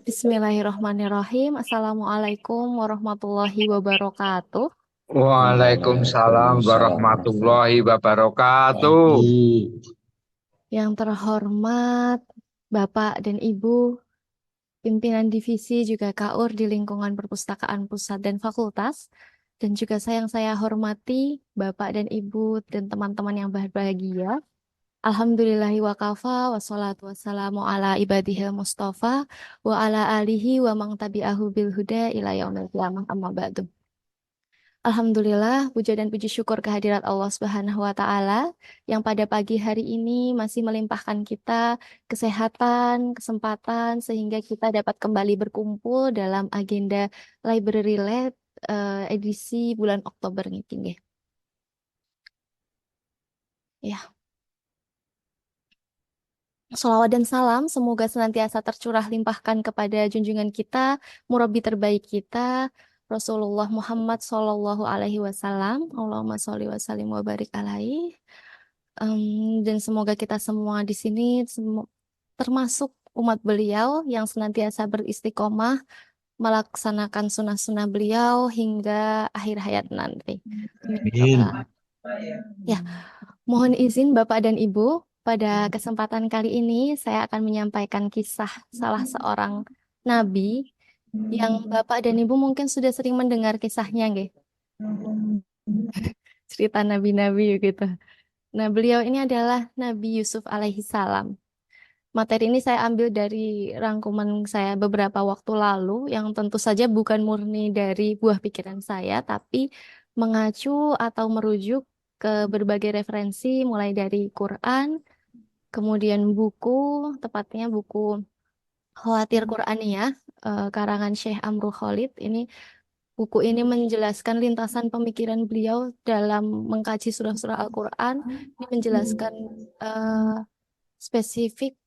Bismillahirrahmanirrahim. Assalamualaikum warahmatullahi wabarakatuh. Waalaikumsalam Waalaikumsalam warahmatullahi warahmatullahi wabarakatuh. wabarakatuh. Yang terhormat Bapak dan Ibu, pimpinan divisi juga KUR di lingkungan perpustakaan pusat dan fakultas, dan juga yang saya hormati Bapak dan Ibu dan teman-teman yang berbahagia. Alhamdulillahi wa kafa wassalatu wassalamu ala ibadihil mustafa wa ala alihi wa mang tabi'ahu bil huda ila yaumil qiyamah amma ba'du. Alhamdulillah, puja dan puji syukur kehadirat Allah Subhanahu wa Ta'ala yang pada pagi hari ini masih melimpahkan kita kesehatan, kesempatan, sehingga kita dapat kembali berkumpul dalam agenda Library Lab edisi bulan Oktober ini. Nggih. Ya, Salawat dan salam semoga senantiasa tercurah limpahkan kepada junjungan kita, murabi terbaik kita, Rasulullah Muhammad Sallallahu Alaihi Wasallam. Allahumma sholli wa sallim wa barik alaihi. Dan semoga kita semua di sini termasuk umat beliau yang senantiasa beristiqomah melaksanakan sunnah-sunnah beliau hingga akhir hayat nanti. Amin. Ya Rabbal Amin. Alamin. Ya, mohon izin Bapak dan Ibu, pada kesempatan kali ini saya akan menyampaikan kisah salah seorang nabi yang Bapak dan Ibu mungkin sudah sering mendengar kisahnya, nggih. Cerita nabi-nabi gitu. Nah, beliau ini adalah Nabi Yusuf alaihi salam. Materi ini saya ambil dari rangkuman saya beberapa waktu lalu, yang tentu saja bukan murni dari buah pikiran saya, tapi mengacu atau merujuk ke berbagai referensi, mulai dari Quran, kemudian buku, tepatnya buku Khawatir Quraniyah, karangan Syekh Amru Khalid. Buku ini menjelaskan lintasan pemikiran beliau dalam mengkaji surah-surah Al-Quran. Ini menjelaskan eh, spesifik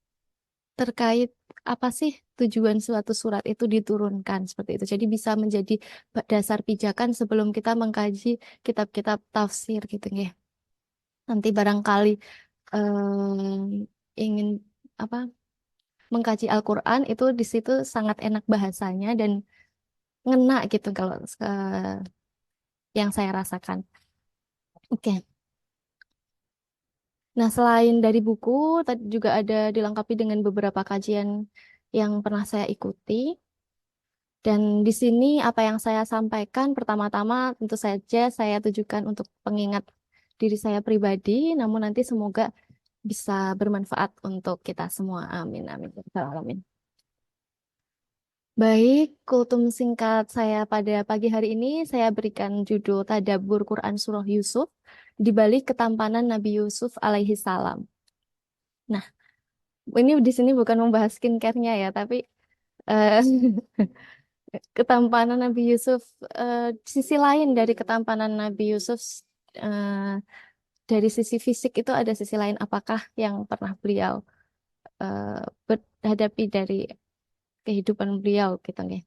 terkait apa sih tujuan suatu surat itu diturunkan seperti itu. Jadi bisa menjadi dasar pijakan sebelum kita mengkaji kitab-kitab tafsir gitu ya. Nanti barangkali ingin apa mengkaji Al-Quran itu di situ sangat enak bahasanya dan ngena gitu kalau yang saya rasakan. Oke. Nah, selain dari buku, tadi juga ada dilengkapi dengan beberapa kajian yang pernah saya ikuti. Dan di sini apa yang saya sampaikan pertama-tama tentu saja saya tujukan untuk pengingat diri saya pribadi, namun nanti semoga bisa bermanfaat untuk kita semua. Amin, amin. Ya rabbal alamin. Baik, kultum singkat saya pada pagi hari ini saya berikan judul Tadabbur Quran Surah Yusuf di balik ketampanan Nabi Yusuf alaihi salam. Nah, ini di sini bukan membahas skincare-nya ya, tapi eh, ketampanan Nabi Yusuf, eh, sisi lain dari ketampanan Nabi Yusuf, eh, dari sisi fisik itu ada sisi lain apakah yang pernah beliau eh, berhadapi dari kehidupan beliau gitu ya.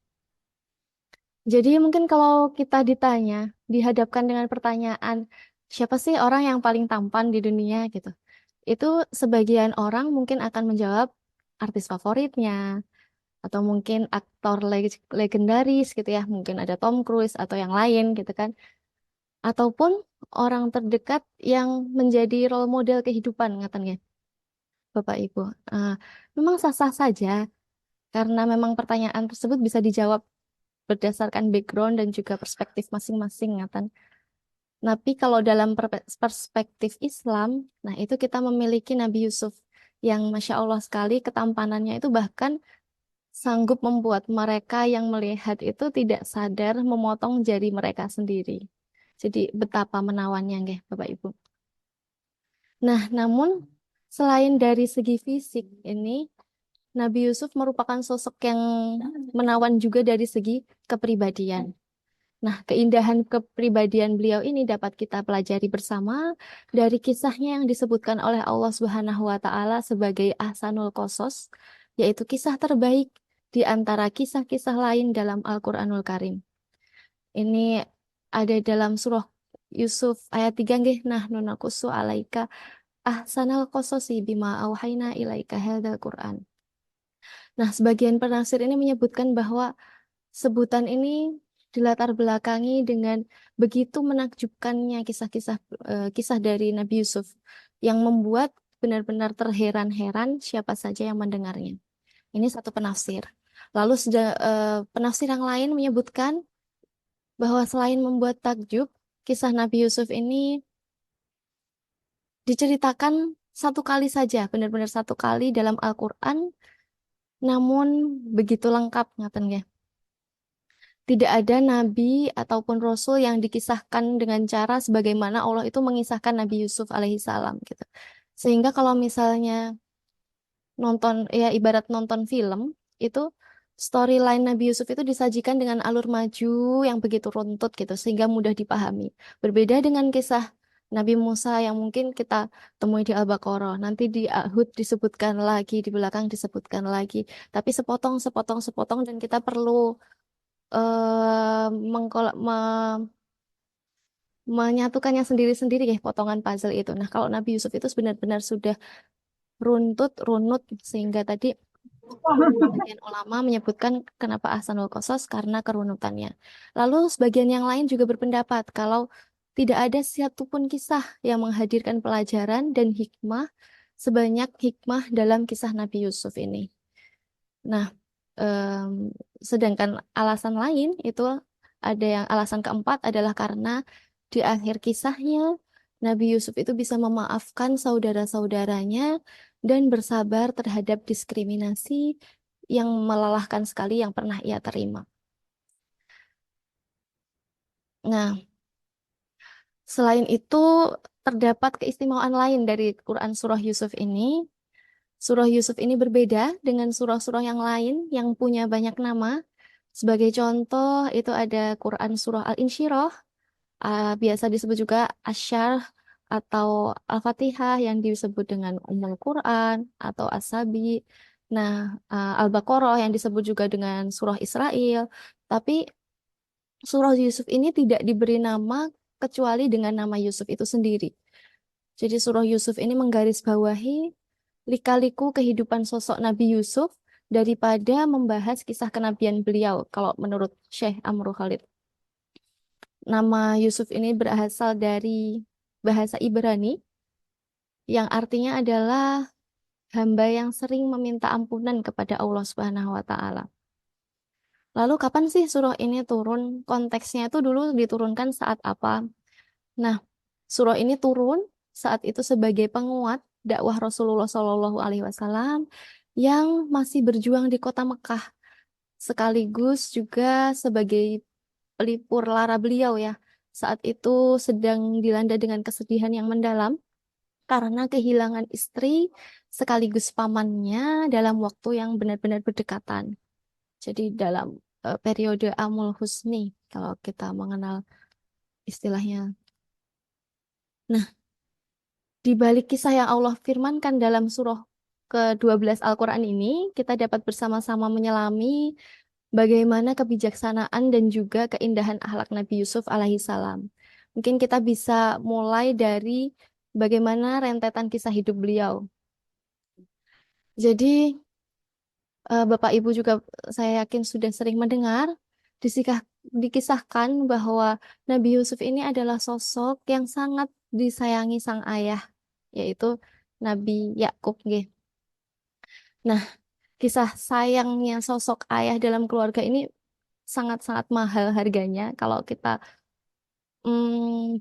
Jadi mungkin kalau kita dihadapkan dengan pertanyaan siapa sih orang yang paling tampan di dunia gitu, itu sebagian orang mungkin akan menjawab artis favoritnya atau mungkin aktor legendaris gitu ya, mungkin ada Tom Cruise atau yang lain gitu kan, ataupun orang terdekat yang menjadi role model kehidupan ngaten ya Bapak Ibu. Eh, Memang sah-sah saja karena memang pertanyaan tersebut bisa dijawab berdasarkan background dan juga perspektif masing-masing ngaten. Tapi kalau dalam perspektif Islam, nah itu kita memiliki Nabi Yusuf yang Masya Allah sekali ketampanannya itu bahkan sanggup membuat mereka yang melihat itu tidak sadar memotong jari mereka sendiri. Jadi betapa menawannya nggih Bapak Ibu. Nah, namun selain dari segi fisik ini, Nabi Yusuf merupakan sosok yang menawan juga dari segi kepribadian. Nah, keindahan kepribadian beliau ini dapat kita pelajari bersama dari kisahnya yang disebutkan oleh Allah Subhanahu wa taala sebagai Ahsanul Qasas, yaitu kisah terbaik di antara kisah-kisah lain dalam Al-Qur'anul Karim. Ini ada dalam surah Yusuf ayat 3 nggih, nah nunaqussu alaika ahsanal qasasi bima auhayna ilaika hadzal Qur'an. Nah, sebagian penafsir ini menyebutkan bahwa sebutan ini dilatar belakangi dengan begitu menakjubkannya kisah dari Nabi Yusuf yang membuat benar-benar terheran-heran siapa saja yang mendengarnya. Ini satu penafsir. Lalu penafsir yang lain menyebutkan bahwa selain membuat takjub, kisah Nabi Yusuf ini diceritakan satu kali saja, benar-benar satu kali dalam Al-Quran, namun begitu lengkap, ngaten nggih. Tidak ada nabi ataupun rasul yang dikisahkan dengan cara sebagaimana Allah itu mengisahkan Nabi Yusuf alaihissalam gitu. Sehingga kalau misalnya nonton ya ibarat nonton film itu storyline Nabi Yusuf itu disajikan dengan alur maju yang begitu runtut gitu sehingga mudah dipahami. Berbeda dengan kisah Nabi Musa yang mungkin kita temui di Al-Baqarah, nanti di Hud disebutkan lagi, di belakang disebutkan lagi, tapi sepotong dan kita perlu menyatukannya sendiri-sendiri ya potongan puzzle itu. Nah, kalau Nabi Yusuf itu benar-benar sudah runut sehingga tadi sebagian ulama menyebutkan kenapa Ahsanul Qasas karena kerunutannya. Lalu sebagian yang lain juga berpendapat kalau tidak ada satupun kisah yang menghadirkan pelajaran dan hikmah sebanyak hikmah dalam kisah Nabi Yusuf ini. Nah, em, sedangkan alasan lain itu ada yang alasan keempat adalah karena di akhir kisahnya Nabi Yusuf itu bisa memaafkan saudara-saudaranya dan bersabar terhadap diskriminasi yang melelahkan sekali yang pernah ia terima. Nah, selain itu terdapat keistimewaan lain dari Quran Surah Yusuf ini. Surah Yusuf ini berbeda dengan surah-surah yang lain yang punya banyak nama. Sebagai contoh, itu ada Quran Surah Al-Insyirah, biasa disebut juga Asyar atau Al-Fatihah yang disebut dengan Ummul Quran atau As-Sabi. Nah, Al-Baqarah yang disebut juga dengan Surah Israel. Tapi Surah Yusuf ini tidak diberi nama kecuali dengan nama Yusuf itu sendiri. Jadi Surah Yusuf ini menggarisbawahi lika-liku kehidupan sosok Nabi Yusuf daripada membahas kisah kenabian beliau, kalau menurut Syekh Amrul Khalid. Nama Yusuf ini berasal dari bahasa Ibrani yang artinya adalah hamba yang sering meminta ampunan kepada Allah Subhanahu wa taala. Lalu kapan sih surah ini turun? Konteksnya itu dulu diturunkan saat apa? Nah, surah ini turun saat itu sebagai penguat dakwah Rasulullah Shallallahu Alaihi Wasallam yang masih berjuang di kota Mekah, sekaligus juga sebagai pelipur lara beliau ya. Saat itu sedang dilanda dengan kesedihan yang mendalam karena kehilangan istri sekaligus pamannya dalam waktu yang benar-benar berdekatan. Jadi dalam periode Amul Husni kalau kita mengenal istilahnya. Nah, di balik kisah yang Allah firmankan dalam surah ke-12 Al-Quran ini, kita dapat bersama-sama menyelami bagaimana kebijaksanaan dan juga keindahan akhlak Nabi Yusuf alaihissalam. Mungkin kita bisa mulai dari bagaimana rentetan kisah hidup beliau. Jadi, Bapak Ibu juga saya yakin sudah sering mendengar dikisahkan bahwa Nabi Yusuf ini adalah sosok yang sangat disayangi sang ayah, yaitu Nabi Yakub nggih. Nah, kisah sayangnya sosok ayah dalam keluarga ini sangat-sangat mahal harganya kalau kita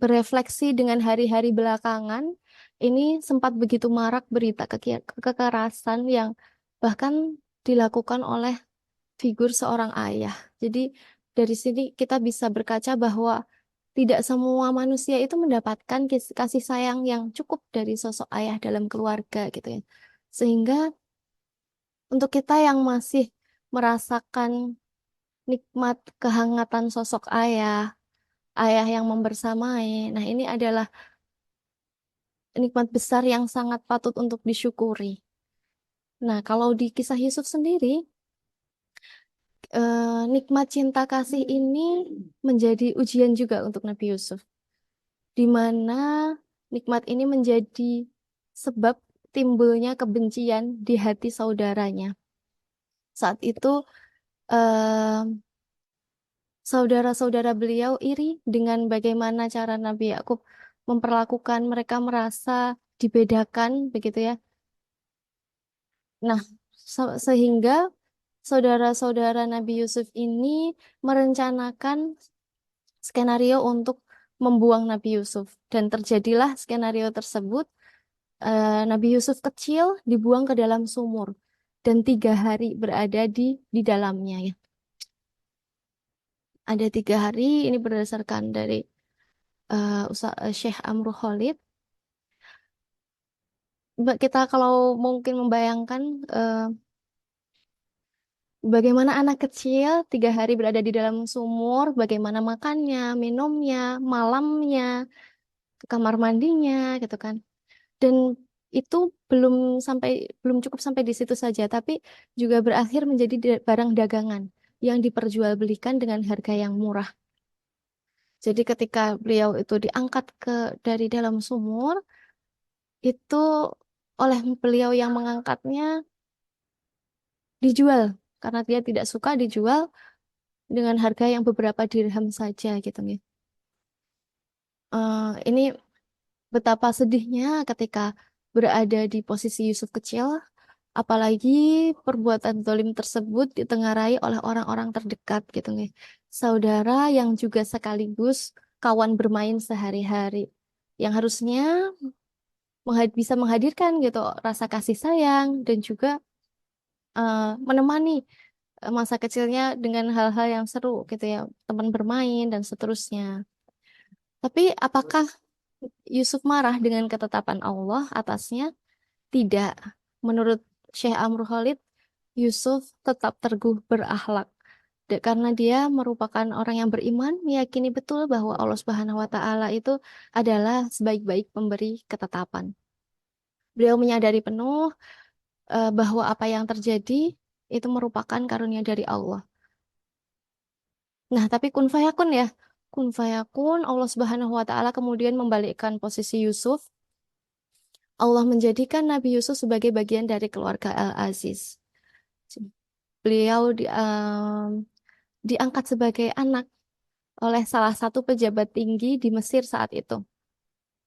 berefleksi dengan hari-hari belakangan, ini sempat begitu marak berita kekerasan yang bahkan dilakukan oleh figur seorang ayah. Jadi dari sini kita bisa berkaca bahwa tidak semua manusia itu mendapatkan kasih sayang yang cukup dari sosok ayah dalam keluarga gitu ya. Sehingga untuk kita yang masih merasakan nikmat kehangatan sosok ayah, ayah yang membersamai. Nah, ini adalah nikmat besar yang sangat patut untuk disyukuri. Nah, kalau di kisah Yusuf sendiri, nikmat cinta kasih ini menjadi ujian juga untuk Nabi Yusuf, di mana nikmat ini menjadi sebab timbulnya kebencian di hati saudaranya. Saat itu eh, saudara-saudara beliau iri dengan bagaimana cara Nabi Yakub memperlakukan mereka, merasa dibedakan begitu ya. Nah, sehingga saudara-saudara Nabi Yusuf ini merencanakan skenario untuk membuang Nabi Yusuf, dan terjadilah skenario tersebut. Nabi Yusuf kecil dibuang ke dalam sumur dan 3 hari berada di dalamnya ya. Ada 3 hari, ini berdasarkan dari Syekh Amru Khalid. Kita kalau mungkin membayangkan bagaimana anak kecil 3 hari berada di dalam sumur, bagaimana makannya, minumnya, malamnya, ke kamar mandinya, gitu kan. Dan itu belum cukup sampai di situ saja, tapi juga berakhir menjadi barang dagangan yang diperjualbelikan dengan harga yang murah. Jadi ketika beliau itu diangkat dari dalam sumur, itu oleh beliau yang mengangkatnya dijual karena dia tidak suka, dijual dengan harga yang beberapa dirham saja gitu nih. Ini betapa sedihnya ketika berada di posisi Yusuf kecil, apalagi perbuatan zalim tersebut ditengarai oleh orang-orang terdekat gitu nih. Saudara yang juga sekaligus kawan bermain sehari-hari. Yang harusnya bisa menghadirkan gitu rasa kasih sayang dan juga menemani masa kecilnya dengan hal-hal yang seru gitu ya, teman bermain dan seterusnya. Tapi apakah Yusuf marah dengan ketetapan Allah atasnya? Tidak. Menurut Syekh Amr Khalid, Yusuf tetap teguh berakhlak. Karena dia merupakan orang yang beriman, meyakini betul bahwa Allah Subhanahu wa Ta'ala itu adalah sebaik-baik pemberi ketetapan. Beliau menyadari penuh bahwa apa yang terjadi itu merupakan karunia dari Allah. Nah, tapi kun fayakun ya. Kun fayakun, Allah Subhanahu wa Ta'ala kemudian membalikkan posisi Yusuf. Allah menjadikan Nabi Yusuf sebagai bagian dari keluarga Al-Aziz. Beliau diangkat sebagai anak oleh salah satu pejabat tinggi di Mesir saat itu.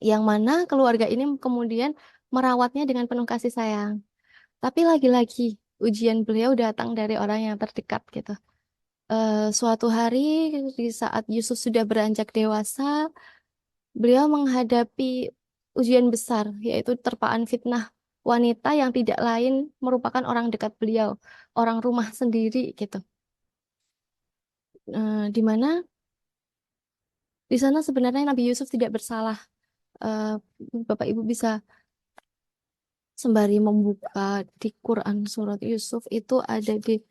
Yang mana keluarga ini kemudian merawatnya dengan penuh kasih sayang. Tapi lagi-lagi ujian beliau datang dari orang yang terdekat gitu. Suatu hari di saat Yusuf sudah beranjak dewasa, beliau menghadapi ujian besar, yaitu terpaan fitnah wanita yang tidak lain merupakan orang dekat beliau, orang rumah sendiri gitu. Di mana di sana sebenarnya Nabi Yusuf tidak bersalah. Eh, Bapak Ibu bisa sembari membuka di Quran surat Yusuf, itu ada di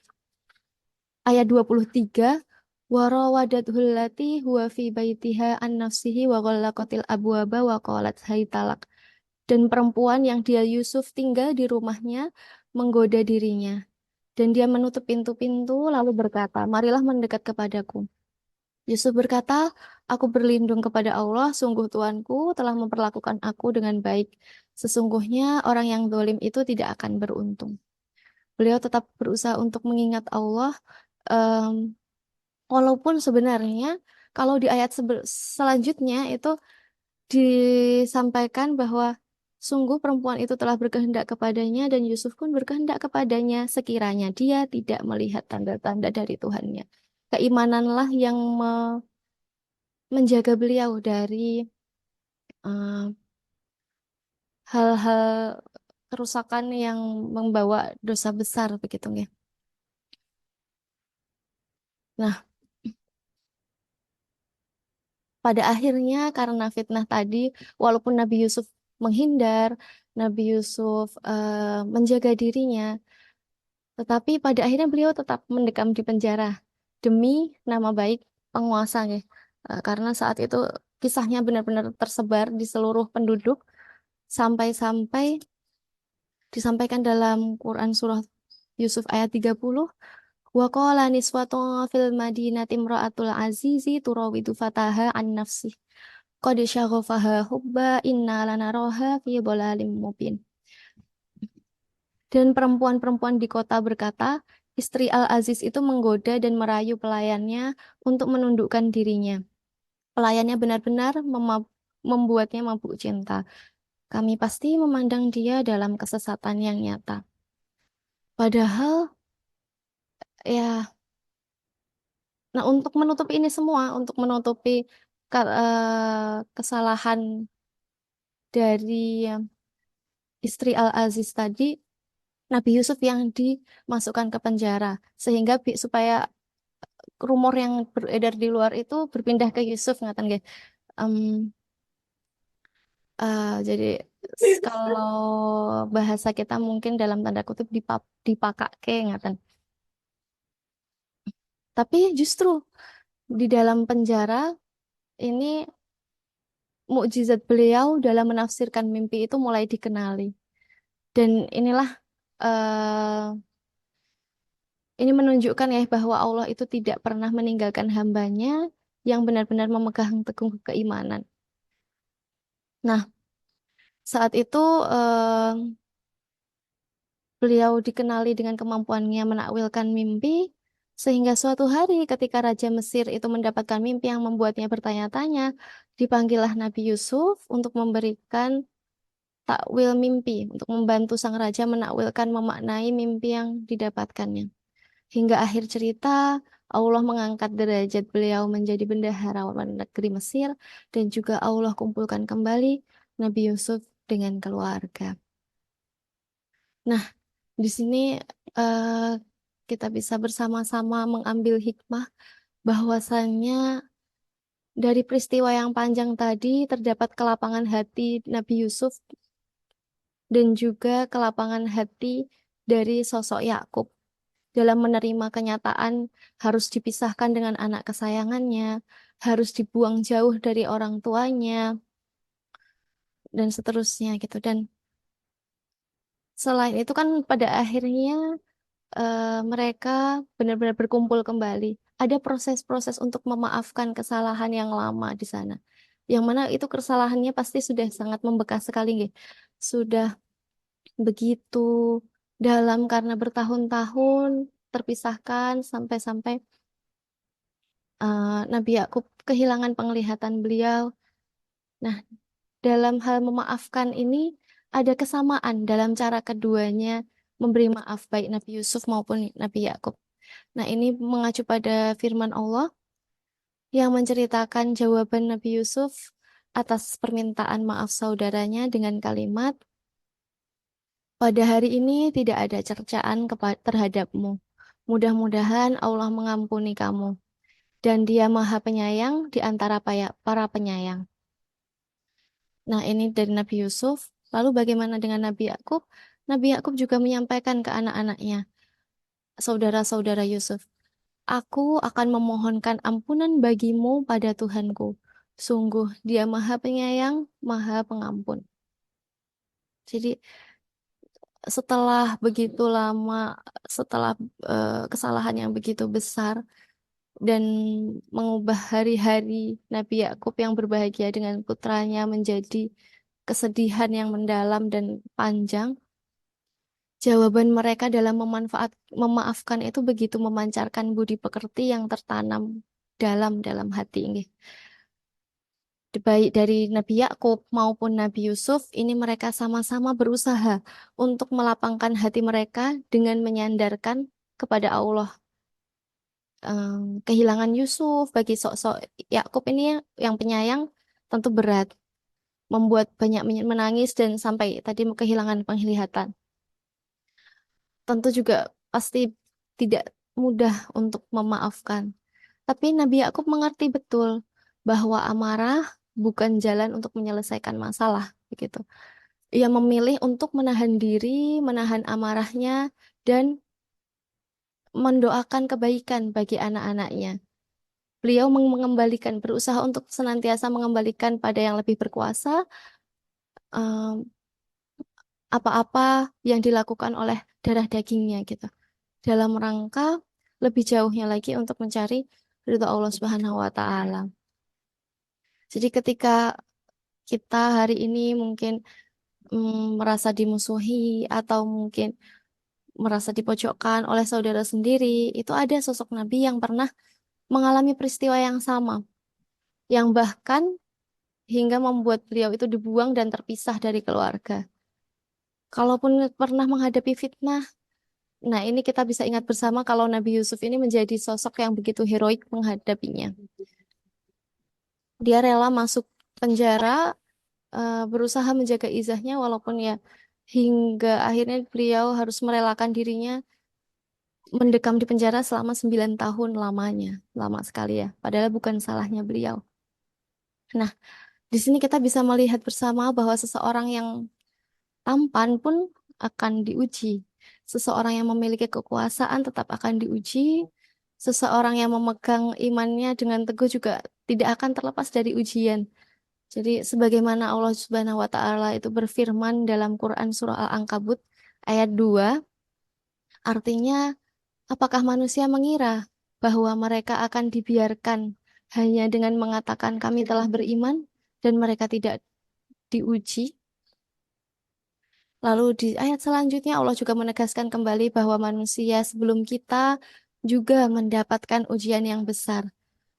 ayat 23, warawadatuhul lati huwa fi baitiha an nafsihi wa ghallaqatil abwaba wa qalat haytalak. Dan perempuan yang dia Yusuf tinggal di rumahnya menggoda dirinya. Dan dia menutup pintu-pintu lalu berkata, marilah mendekat kepadaku. Yusuf berkata, aku berlindung kepada Allah, sungguh Tuanku telah memperlakukan aku dengan baik. Sesungguhnya orang yang zalim itu tidak akan beruntung. Beliau tetap berusaha untuk mengingat Allah, em, walaupun sebenarnya kalau di ayat selanjutnya itu disampaikan bahwa sungguh perempuan itu telah berkehendak kepadanya dan Yusuf pun berkehendak kepadanya sekiranya dia tidak melihat tanda-tanda dari Tuhannya. Keimananlah yang menjaga beliau dari eh, hal-hal kerusakan yang membawa dosa besar begitu ya. Nah, pada akhirnya karena fitnah tadi, walaupun Nabi Yusuf menghindar, Nabi Yusuf menjaga dirinya, tetapi pada akhirnya beliau tetap mendekam di penjara demi nama baik penguasa ya. Karena saat itu kisahnya benar-benar tersebar di seluruh penduduk sampai-sampai disampaikan dalam Quran surah Yusuf ayat 30, wa qala niswatun fil madinati imra'atul azizi turawidu fataha an nafsi qad syaghafaha hubba inna lanaraha fi dhalalim mubin. Dan perempuan-perempuan di kota berkata, istri Al-Aziz itu menggoda dan merayu pelayannya untuk menundukkan dirinya. Pelayannya benar-benar membuatnya mabuk cinta. Kami pasti memandang dia dalam kesesatan yang nyata. Padahal, ya, nah untuk menutupi ini semua, untuk menutupi kesalahan dari istri Al-Aziz tadi, Nabi Yusuf yang dimasukkan ke penjara, sehingga supaya rumor yang beredar di luar itu berpindah ke Yusuf, ngatain nggih. Em, jadi kalau bahasa kita mungkin dalam tanda kutip dipakake ngatain. Tapi justru di dalam penjara ini mukjizat beliau dalam menafsirkan mimpi itu mulai dikenali. Dan inilah eh, ini menunjukkan ya bahwa Allah itu tidak pernah meninggalkan hambanya yang benar-benar memegang teguh keimanan. Nah, saat itu beliau dikenali dengan kemampuannya menakwilkan mimpi, sehingga suatu hari ketika Raja Mesir itu mendapatkan mimpi yang membuatnya bertanya-tanya, dipanggillah Nabi Yusuf untuk memberikan takwil mimpi, untuk membantu sang raja menakwilkan memaknai mimpi yang didapatkannya. Hingga akhir cerita, Allah mengangkat derajat beliau menjadi bendahara negeri Mesir, dan juga Allah kumpulkan kembali Nabi Yusuf dengan keluarga. Nah, di sini eh, kita bisa bersama-sama mengambil hikmah bahwasannya dari peristiwa yang panjang tadi terdapat kelapangan hati Nabi Yusuf dan juga kelapangan hati dari sosok Yakub dalam menerima kenyataan harus dipisahkan dengan anak kesayangannya, harus dibuang jauh dari orang tuanya, dan seterusnya gitu. Dan selain itu kan pada akhirnya mereka benar-benar berkumpul kembali. Ada proses-proses untuk memaafkan kesalahan yang lama di sana. Yang mana itu kesalahannya pasti sudah sangat membekas sekali, nggih. Sudah begitu dalam karena bertahun-tahun terpisahkan sampai-sampai Nabi Yakub kehilangan penglihatan beliau. Nah, dalam hal memaafkan ini ada kesamaan dalam cara keduanya memberi maaf baik Nabi Yusuf maupun Nabi Yakub. Nah, ini mengacu pada firman Allah yang menceritakan jawaban Nabi Yusuf atas permintaan maaf saudaranya dengan kalimat, pada hari ini tidak ada cercaan terhadapmu. Mudah-mudahan Allah mengampuni kamu. Dan dia maha penyayang di antara para penyayang. Nah, ini dari Nabi Yusuf. Lalu bagaimana dengan Nabi Yakub? Nabi Yakub juga menyampaikan ke anak-anaknya, saudara-saudara Yusuf, aku akan memohonkan ampunan bagimu pada Tuhanku. Sungguh, dia maha penyayang, maha pengampun. Jadi, setelah begitu lama, setelah kesalahan yang begitu besar, dan mengubah hari-hari Nabi Yakub yang berbahagia dengan putranya menjadi kesedihan yang mendalam dan panjang, jawaban mereka dalam memaafkan itu begitu memancarkan budi pekerti yang tertanam dalam hati ini. Baik dari Nabi Yakub maupun Nabi Yusuf, ini mereka sama-sama berusaha untuk melapangkan hati mereka dengan menyandarkan kepada Allah. Kehilangan Yusuf bagi sosok Yakub ini yang penyayang tentu berat, membuat banyak menangis dan sampai tadi kehilangan penglihatan. Tentu juga pasti tidak mudah untuk memaafkan. Tapi Nabi Yakub mengerti betul bahwa amarah bukan jalan untuk menyelesaikan masalah, begitu. Ia memilih untuk menahan diri, menahan amarahnya, dan mendoakan kebaikan bagi anak-anaknya. Beliau berusaha untuk senantiasa mengembalikan pada yang lebih berkuasa em, apa-apa yang dilakukan oleh darah dagingnya gitu. Dalam rangka lebih jauhnya lagi untuk mencari ridho Allah Subhanahu wa taala. Jadi ketika kita hari ini mungkin merasa dimusuhi atau mungkin merasa dipojokkan oleh saudara sendiri, itu ada sosok Nabi yang pernah mengalami peristiwa yang sama, yang bahkan hingga membuat beliau itu dibuang dan terpisah dari keluarga. Kalaupun pernah menghadapi fitnah, nah ini kita bisa ingat bersama kalau Nabi Yusuf ini menjadi sosok yang begitu heroik menghadapinya. Dia rela masuk penjara, berusaha menjaga izahnya walaupun ya hingga akhirnya beliau harus merelakan dirinya mendekam di penjara selama 9 tahun lamanya. Lama sekali ya, padahal bukan salahnya beliau. Nah, di sini kita bisa melihat bersama bahwa seseorang yang tampan pun akan diuji. Seseorang yang memiliki kekuasaan tetap akan diuji. Seseorang yang memegang imannya dengan teguh juga tidak akan terlepas dari ujian. Jadi sebagaimana Allah Subhanahu wa taala itu berfirman dalam Quran surah Al-Ankabut ayat 2, artinya apakah manusia mengira bahwa mereka akan dibiarkan hanya dengan mengatakan kami telah beriman dan mereka tidak diuji? Lalu di ayat selanjutnya Allah juga menegaskan kembali bahwa manusia sebelum kita juga mendapatkan ujian yang besar.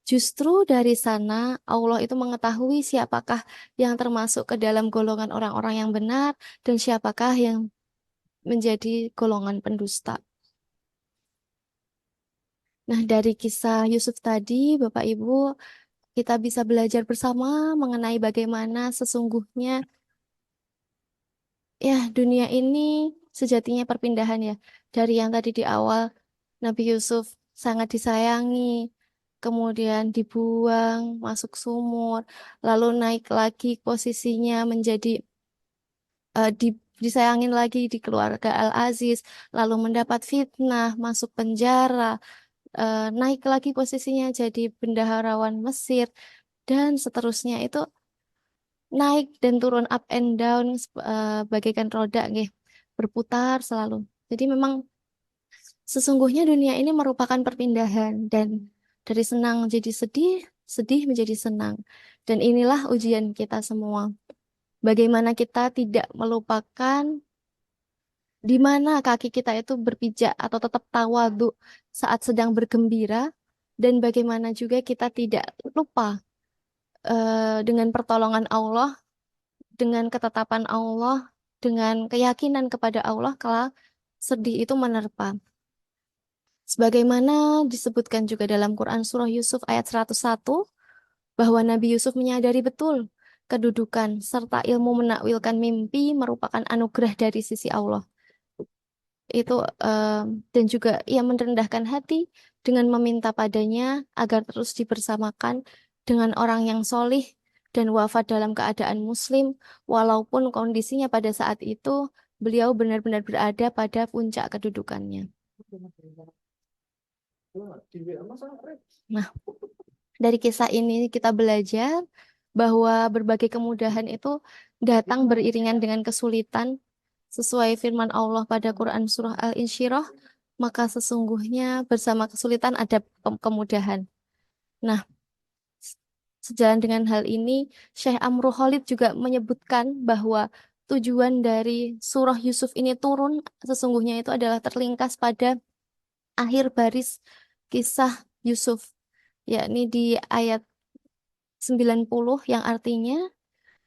Justru dari sana Allah itu mengetahui siapakah yang termasuk ke dalam golongan orang-orang yang benar dan siapakah yang menjadi golongan pendusta. Nah, dari kisah Yusuf tadi, Bapak Ibu, kita bisa belajar bersama mengenai bagaimana sesungguhnya ya dunia ini sejatinya perpindahan ya. Dari yang tadi di awal Nabi Yusuf sangat disayangi, kemudian dibuang masuk sumur, lalu naik lagi posisinya menjadi disayangin lagi di keluarga Al-Aziz, lalu mendapat fitnah, masuk penjara, naik lagi posisinya jadi bendaharawan Mesir, dan seterusnya itu naik dan turun up and down bagaikan roda nggih, berputar selalu. Jadi memang sesungguhnya dunia ini merupakan perpindahan dan dari senang jadi sedih, sedih menjadi senang. Dan inilah ujian kita semua. Bagaimana kita tidak melupakan di mana kaki kita itu berpijak atau tetap tawadhu saat sedang bergembira dan bagaimana juga kita tidak lupa dengan pertolongan Allah, dengan ketetapan Allah, dengan keyakinan kepada Allah kala sedih itu menerpa. Sebagaimana disebutkan juga dalam Quran Surah Yusuf ayat 101, bahwa Nabi Yusuf menyadari betul kedudukan serta ilmu menakwilkan mimpi merupakan anugerah dari sisi Allah. Itu dan juga ia merendahkan hati dengan meminta padanya agar terus dibersamakan dengan orang yang solih dan wafat dalam keadaan muslim, walaupun kondisinya pada saat itu beliau benar-benar berada pada puncak kedudukannya. Nah, dari kisah ini kita belajar bahwa berbagai kemudahan itu datang beriringan dengan kesulitan. Sesuai firman Allah pada Quran Surah Al-Insyirah, maka sesungguhnya bersama kesulitan ada kemudahan. Nah, sejalan dengan hal ini, Syekh Amru Khalid juga menyebutkan bahwa tujuan dari surah Yusuf ini turun sesungguhnya itu adalah terlingkas pada akhir baris kisah Yusuf, yakni di ayat 90 yang artinya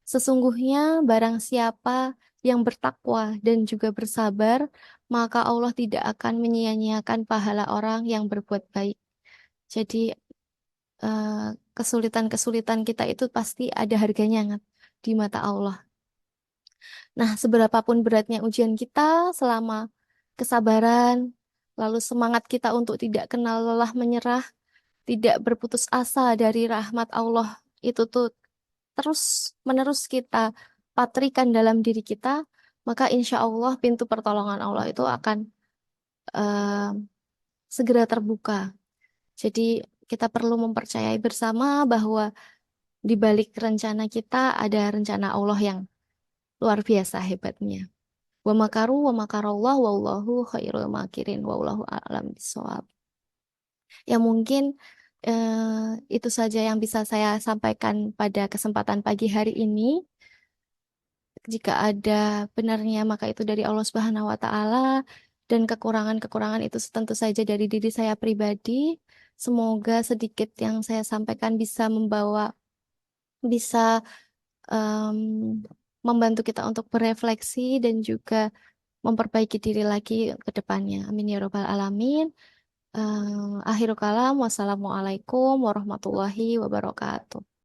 sesungguhnya barang siapa yang bertakwa dan juga bersabar, maka Allah tidak akan menyia-nyiakan pahala orang yang berbuat baik. Jadi kesulitan-kesulitan kita itu pasti ada harganya di mata Allah. Nah, seberapapun beratnya ujian kita, selama kesabaran, lalu semangat kita untuk tidak kenal lelah menyerah, tidak berputus asa dari rahmat Allah, itu tuh terus menerus kita patrikan dalam diri kita, maka insya Allah pintu pertolongan Allah itu akan eh, segera terbuka. Jadi kita perlu mempercayai bersama bahwa di balik rencana kita ada rencana Allah yang luar biasa hebatnya. Wa makaru wa makarallah wallahu khairul makirin wallahu a'lam bishawab. Ya mungkin itu saja yang bisa saya sampaikan pada kesempatan pagi hari ini. Jika ada benarnya maka itu dari Allah Subhanahu wa taala dan kekurangan-kekurangan itu tentu saja dari diri saya pribadi. Semoga sedikit yang saya sampaikan bisa em, membantu kita untuk berefleksi dan juga memperbaiki diri lagi ke depannya. Amin ya robbal alamin. Akhirul kalam, wassalamualaikum warahmatullahi wabarakatuh.